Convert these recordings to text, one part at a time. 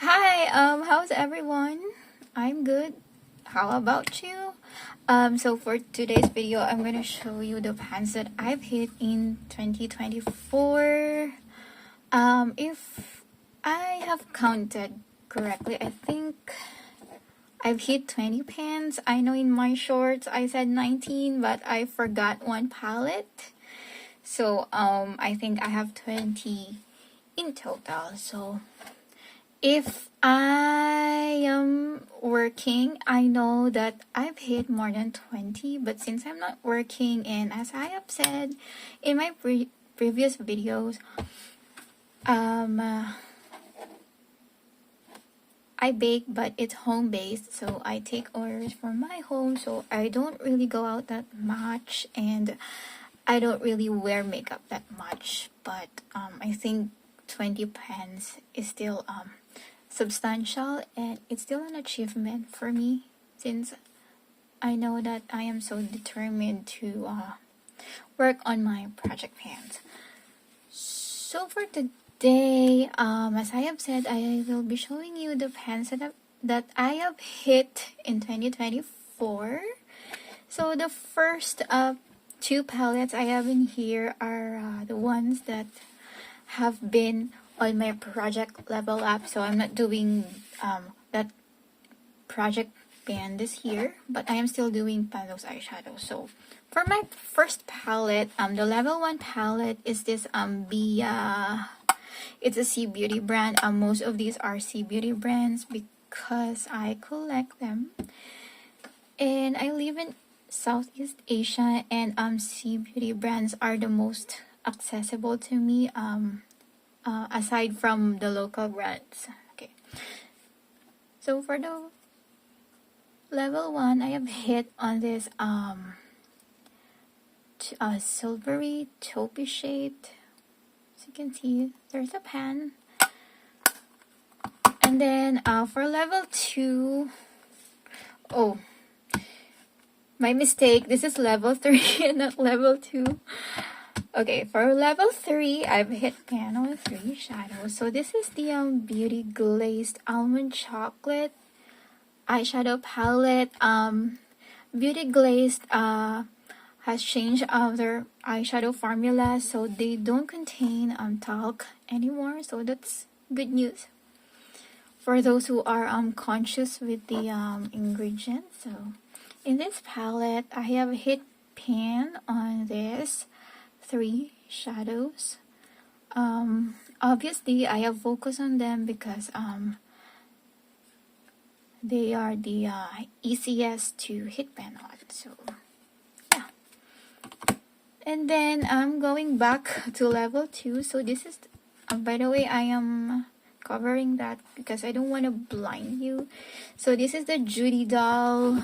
Hi, how's everyone? I'm good. How about you? So for today's video, I'm gonna show you the pants that I've hit in 2024. If I have counted correctly, I think I've hit 20 pants. I know in my shorts I said 19, but I forgot one palette. So I think I have 20 in total. So if I am working, I know that I've hit more than 20, but since I'm not working, and as I have said in my previous videos, um, uh, I bake, but it's home based, so I take orders from my home, so I don't really go out that much, and I don't really wear makeup that much. But I think 20 pens is still substantial, and it's still an achievement for me since I know that I am so determined to work on my project plans. So for today, as I have said, I will be showing you the pens that I have hit in 2024. So the first two palettes I have in here are the ones that have been on my project level up, so I'm not doing that project band this year, but I am still doing Palos eyeshadow. So for my first palette, the level 1 palette is this Bia. It's a C Beauty brand. Most of these are C Beauty brands because I collect them, and I live in Southeast Asia, and C Beauty brands are the most accessible to me. Aside from the local brands. Okay. So for the level 1, I have hit on this silvery taupey shade. As you can see, there's a pan. And then for level 2, oh, my mistake. This is level 3 and not level 2. Okay, for level 3, I've hit panel 3 shadows. So this is the Beauty Glazed Almond Chocolate eyeshadow palette. Beauty Glazed has changed their eyeshadow formula, so they don't contain talc anymore. So that's good news for those who are conscious with the ingredients. So in this palette, I have hit pan on this 3 shadows. Obviously I have focused on them because they are the easiest to hit pan on. So yeah. And then I'm going back to level 2. So this is by the way, I am covering that because I don't want to blind you. So this is the Judy Doll.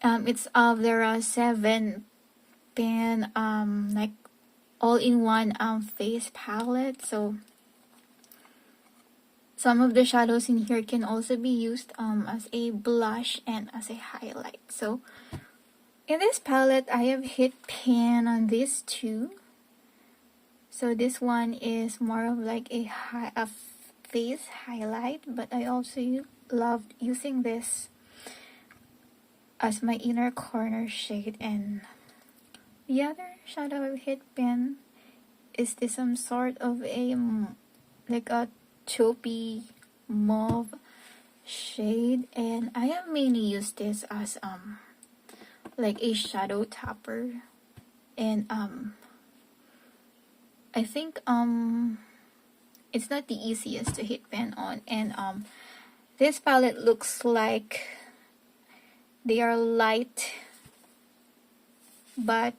It's of their 7 pan like all-in-one face palette. So some of the shadows in here can also be used as a blush and as a highlight. So in this palette, I have hit pan on these two. So this one is more of like a face highlight, but I also loved using this as my inner corner shade. And the other shadow I've hit pan is this some sort of a like a taupey mauve shade, and I have mainly used this as like a shadow topper. And I think it's not the easiest to hit pan on, and this palette looks like they are light, but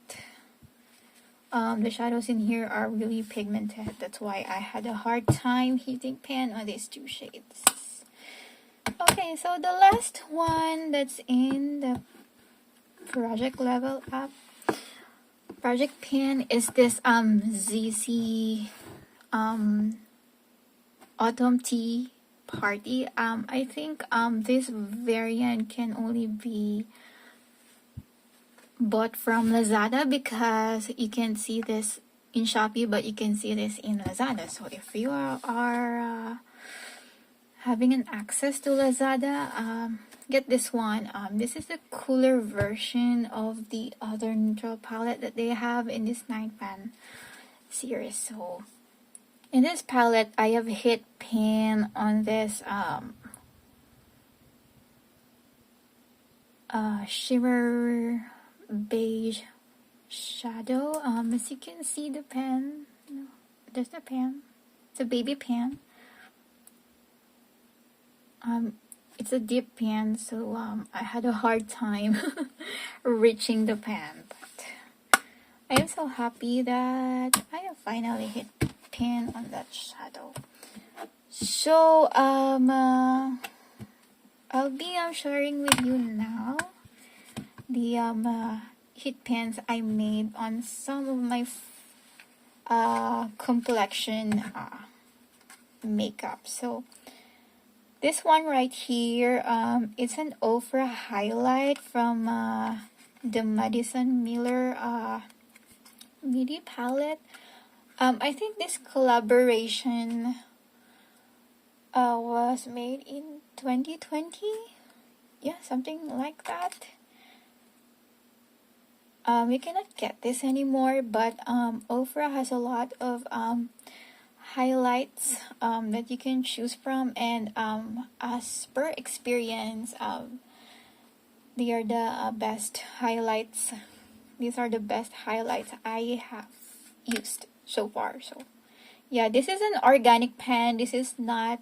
the shadows in here are really pigmented. That's why I had a hard time hitting pan on these 2 shades. Okay, so the last one that's in the project level up project pan is this ZC Autumn Tea Party. I think this variant can only be bought from Lazada because you can see this in Shopee, but you can see this in Lazada. So if you are having an access to Lazada, get this one. This is the cooler version of the other neutral palette that they have in this night pan series. So in this palette, I have hit pan on this shimmer beige shadow. As you can see, the pan, there's the pan. It's a baby pan. It's a deep pan, so I had a hard time reaching the pan, but I am so happy that I have finally hit pan on that shadow. So I'll be sharing with you now the hit pans I made on some of my complexion makeup. So this one right here, it's an Ofra highlight from the Madison Miller Midi palette. I think this collaboration was made in 2020. Yeah, something like that. You cannot get this anymore, but Ofra has a lot of highlights that you can choose from, and as per experience, they are the best highlights. These are the best highlights I have used so far. So yeah, this is an organic pan. This is not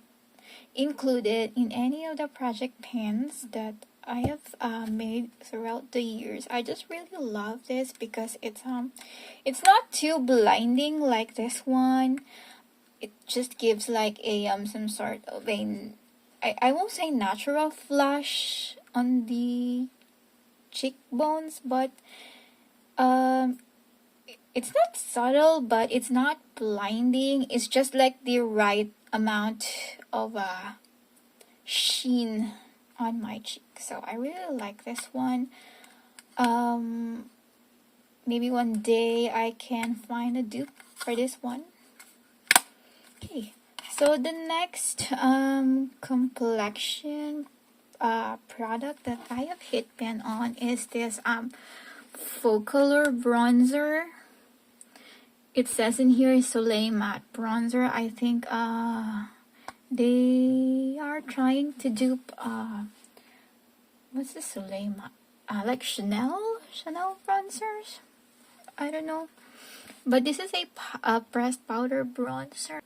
included in any of the project pans that I have made throughout the years. I just really love this because it's not too blinding like this one. It just gives like a some sort of I won't say natural flush on the cheekbones, but it's not subtle, but it's not blinding. It's just like the right amount of sheen on my cheek. So I really like this one. Maybe one day I can find a dupe for this one. Okay, so the next complexion product that I have hit pan on is this Faux-Color bronzer. It says in here Soleil Matte bronzer. I think they are trying to dupe what's the Soleil Matte? Like Chanel bronzers. I don't know, but this is a pressed powder bronzer.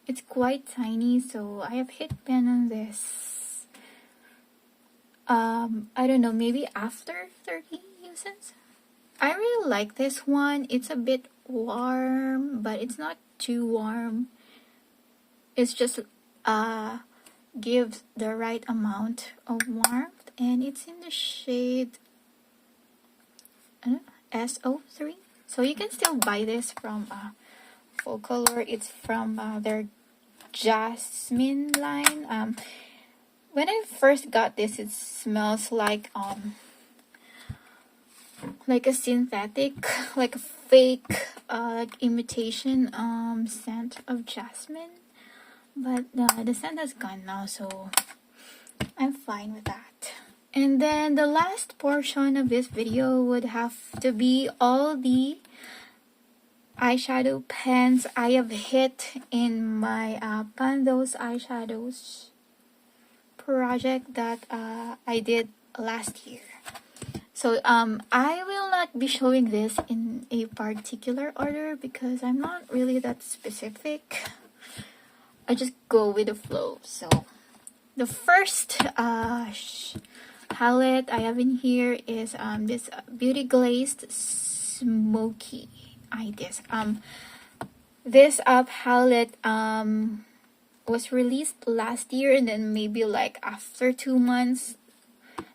It's quite tiny, so I have hit pan on this. I don't know, maybe after 30 uses. I really like this one. It's a bit warm, but it's not too warm. It's just gives the right amount of warmth, and it's in the shade SO3. So you can still buy this from Faux-Color. It's from their Jasmine line. When I first got this, it smells like a synthetic, like a fake like imitation scent of jasmine, but the scent has gone now, so I'm fine with that. And then the last portion of this video would have to be all the eyeshadow pans I have hit in my Pan Those Eyeshadows project that I did last year. So I will not be showing this in a particular order because I'm not really that specific. I just go with the flow. So the first palette I have in here is this Beauty Glazed Smoky Eye Disc. This palette was released last year, and then maybe like after 2 months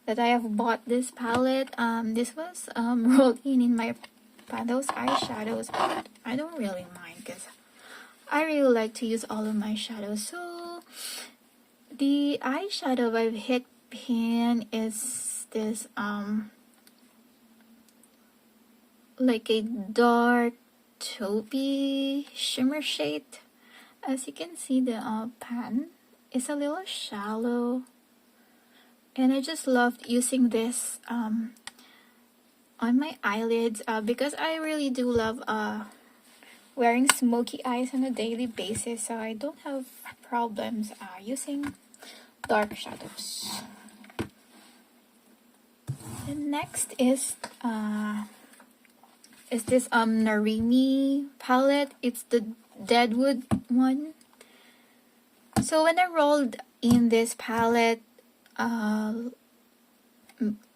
that I have bought this palette. This was rolled in my Pan Those Eyeshadows, but I don't really mind because I really like to use all of my shadows. So the eyeshadow I've hit pan is this like a dark taupey shimmer shade. As you can see, the pan it's a little shallow, and I just loved using this on my eyelids because I really do love wearing smoky eyes on a daily basis, so I don't have problems using dark shadows. The next is this Narimi palette. It's the Deadwood one. So when I rolled in this palette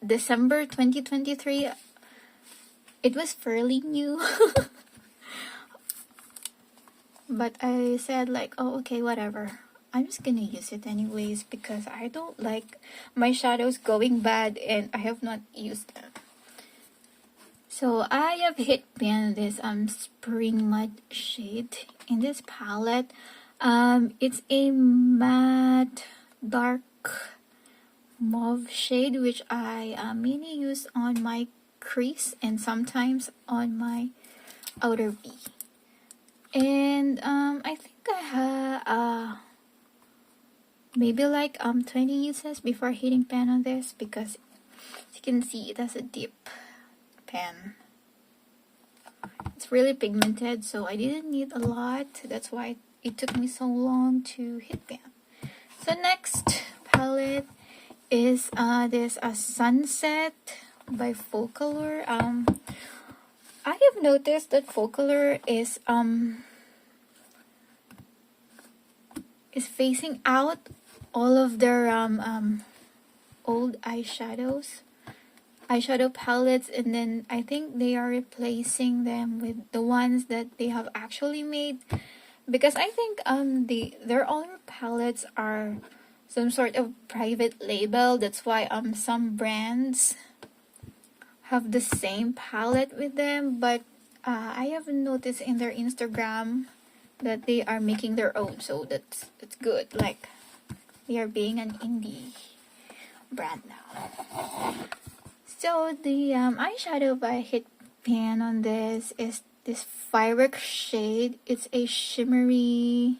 December 2023, it was fairly new. But I said like, oh, okay, whatever. I'm just gonna use it anyways because I don't like my shadows going bad and I have not used them. So I have hit pan this spring mud shade in this palette. It's a matte dark mauve shade which I mainly use on my crease and sometimes on my outer V. And I think I have maybe like 20 uses before hitting pan on this because as you can see it has a deep pan. It's really pigmented, so I didn't need a lot. That's why it took me so long to hit pan. So next palette is this Sunset by Focalure. I have noticed that Focalure is phasing out all of their old eyeshadow palettes, and then I think they are replacing them with the ones that they have actually made, because I think their older palettes are some sort of private label. That's why some brands have the same palette with them, but I have noticed in their Instagram that they are making their own, so that's good. Like they are being an indie brand now. So the eyeshadow by Hit Pan on this is this Firework shade. It's a shimmery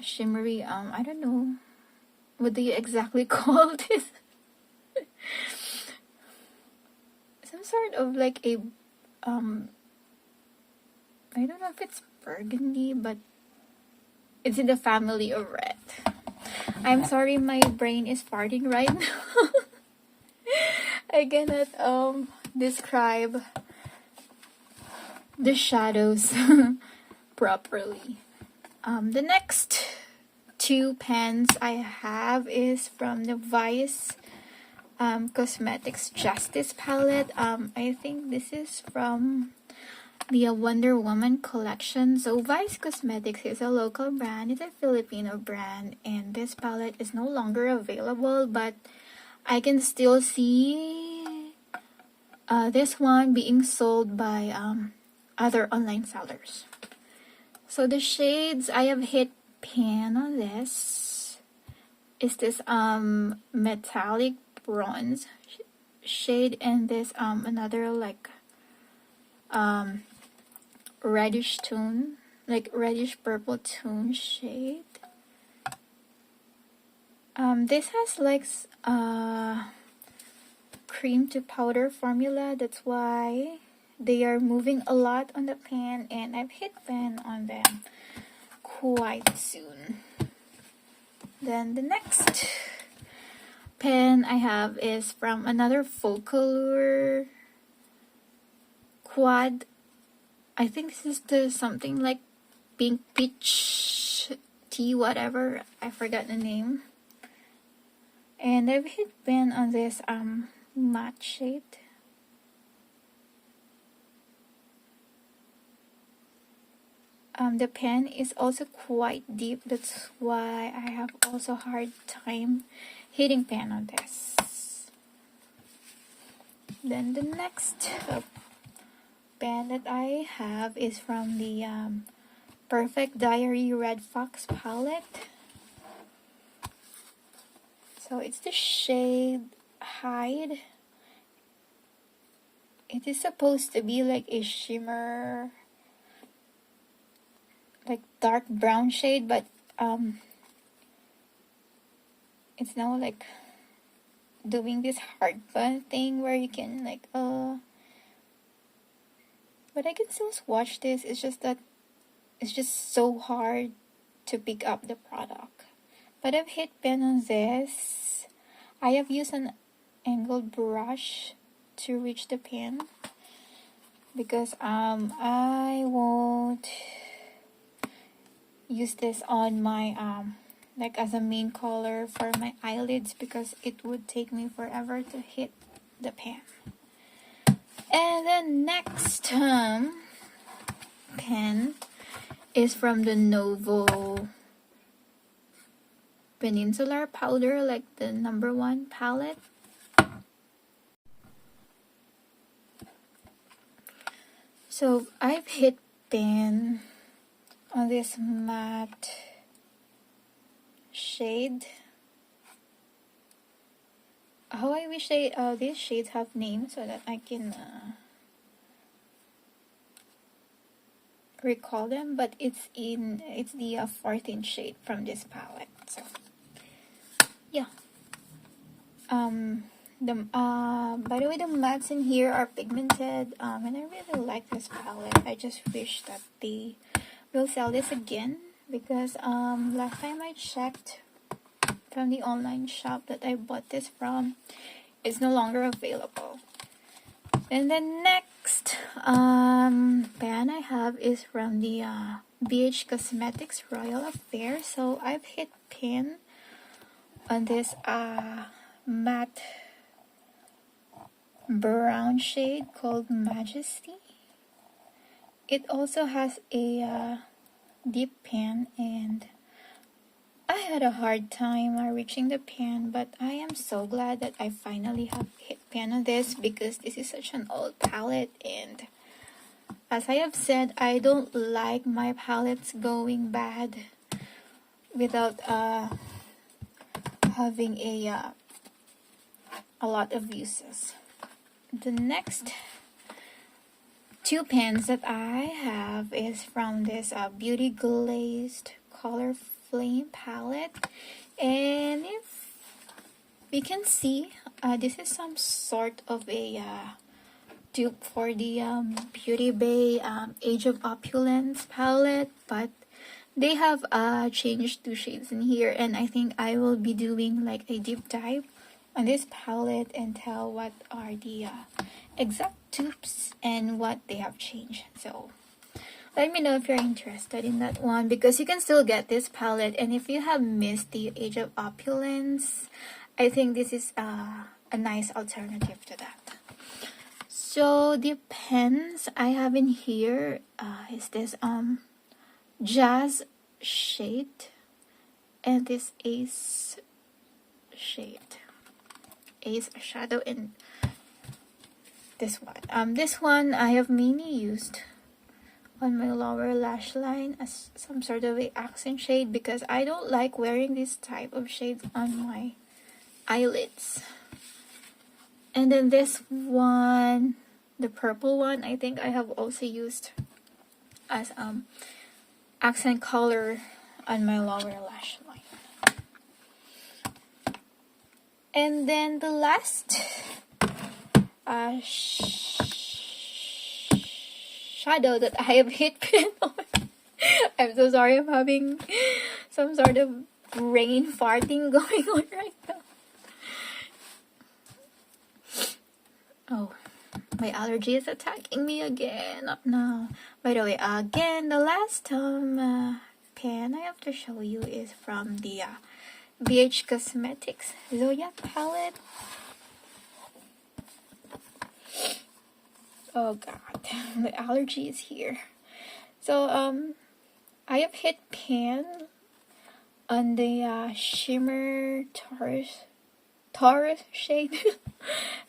I don't know what do you exactly call this. Some sort of like a I don't know if it's burgundy, but it's in the family of red. I'm sorry, my brain is farting right now. I cannot describe the shadows properly. The next two pens I have is from the Vice Cosmetics Justice palette. I think this is from the Wonder Woman collection. So Vice Cosmetics is a local brand. It's a Filipino brand, and this palette is no longer available, but I can still see this one being sold by other online sellers. So the shades I have hit pan on this is this metallic bronze shade, and this another like reddish tone, like reddish purple tone shade. This has like cream to powder formula. That's why they are moving a lot on the pan, and I've hit pan on them quite soon. Then the next pen I have is from another Focalure quad. I think this is the something like pink peach tea whatever. I forgot the name. And I've hit pen on this matte shade. The pen is also quite deep. That's why I have also hard time hitting pen on this. Then the next pen that I have is from the Perfect Diary Red Fox palette. So it's the shade Hide. It is supposed to be like a shimmer like dark brown shade, but it's now like doing this hard bun thing where you can like but I can still swatch this. It's just that it's just so hard to pick up the product. But I've hit pen on this. I have used an angled brush to reach the pen because I won't use this on my like as a main color for my eyelids because it would take me forever to hit the pen. And then next pen is from the Novo Peninsular Powder, like the #1 palette. So I've hit pen on this matte shade. How I wish these shades have names so that I can recall them, but it's the 14th shade from this palette. So yeah. By the way, the mattes in here are pigmented, and I really like this palette. I just wish that they will sell this again because last time I checked from the online shop that I bought this from, it's no longer available. And then next pan I have is from the BH Cosmetics Royal Affair. So I've hit pan on this matte brown shade called Majesty. It also has a deep pan, and I had a hard time reaching the pan, but I am so glad that I finally have hit pan on this because this is such an old palette, and as I have said, I don't like my palettes going bad without having a lot of uses. The next two pens that I have is from this Beauty Glazed Color Flame palette, and if you can see, this is some sort of a dupe for the Beauty Bay Age of Opulence palette, but they have changed 2 shades in here, and I think I will be doing like a deep dive on this palette and tell what are the exact dupes and what they have changed. So let me know if you're interested in that one, because you can still get this palette, and if you have missed the Age of Opulence, I think this is a nice alternative to that. So the pens I have in here is this Jazz shade and this Ace shade. Ace shadow, and this one. This one I have mainly used on my lower lash line as some sort of a accent shade because I don't like wearing this type of shades on my eyelids. And then this one, the purple one, I think I have also used as accent color on my lower lash line. And then the last shadow that I have hit pen on. I'm so sorry, I'm having some sort of brain farting going on right now. Oh, my allergy is attacking me again. No. By the way, again, the last pen I have to show you is from the BH Cosmetics Zoya palette. Oh god, the allergy is here. So I have hit pan on the shimmer Taurus shade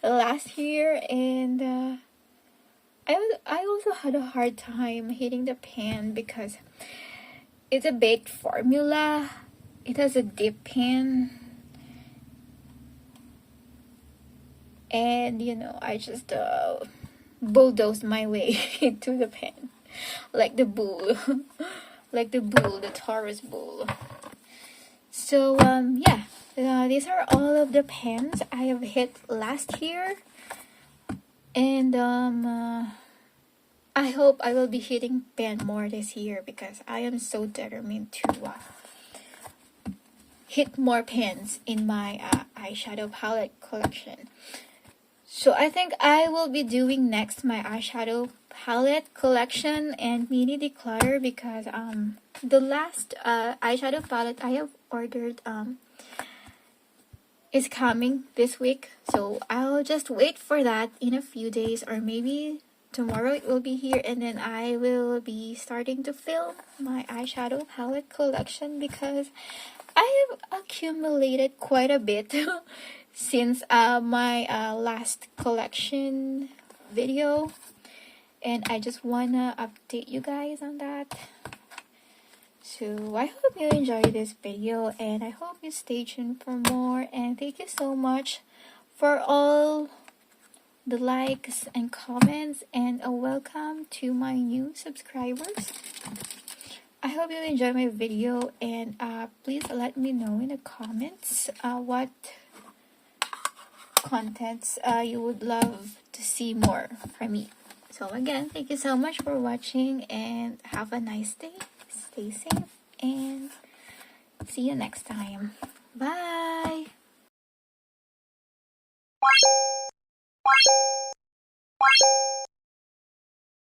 last year, and I also had a hard time hitting the pan because it's a baked formula. It has a dip pan, and you know, I just bulldozed my way into the pan like the bull. like the bull, the Taurus bull. So yeah, these are all of the pens I have hit last year, and I hope I will be hitting pen more this year because I am so determined to hit more pens in my eyeshadow palette collection. So I think I will be doing next my eyeshadow palette collection and mini declutter because the last eyeshadow palette I have ordered is coming this week. So I'll just wait for that in a few days, or maybe tomorrow it will be here, and then I will be starting to film my eyeshadow palette collection because I have accumulated quite a bit since my last collection video, and I just wanna update you guys on that. So I hope you enjoy this video, and I hope you stay tuned for more, and thank you so much for all the likes and comments, and a welcome to my new subscribers. I hope you enjoy my video, and please let me know in the comments what contents you would love to see more from me. So again, thank you so much for watching, and have a nice day. Stay safe, and see you next time. Bye!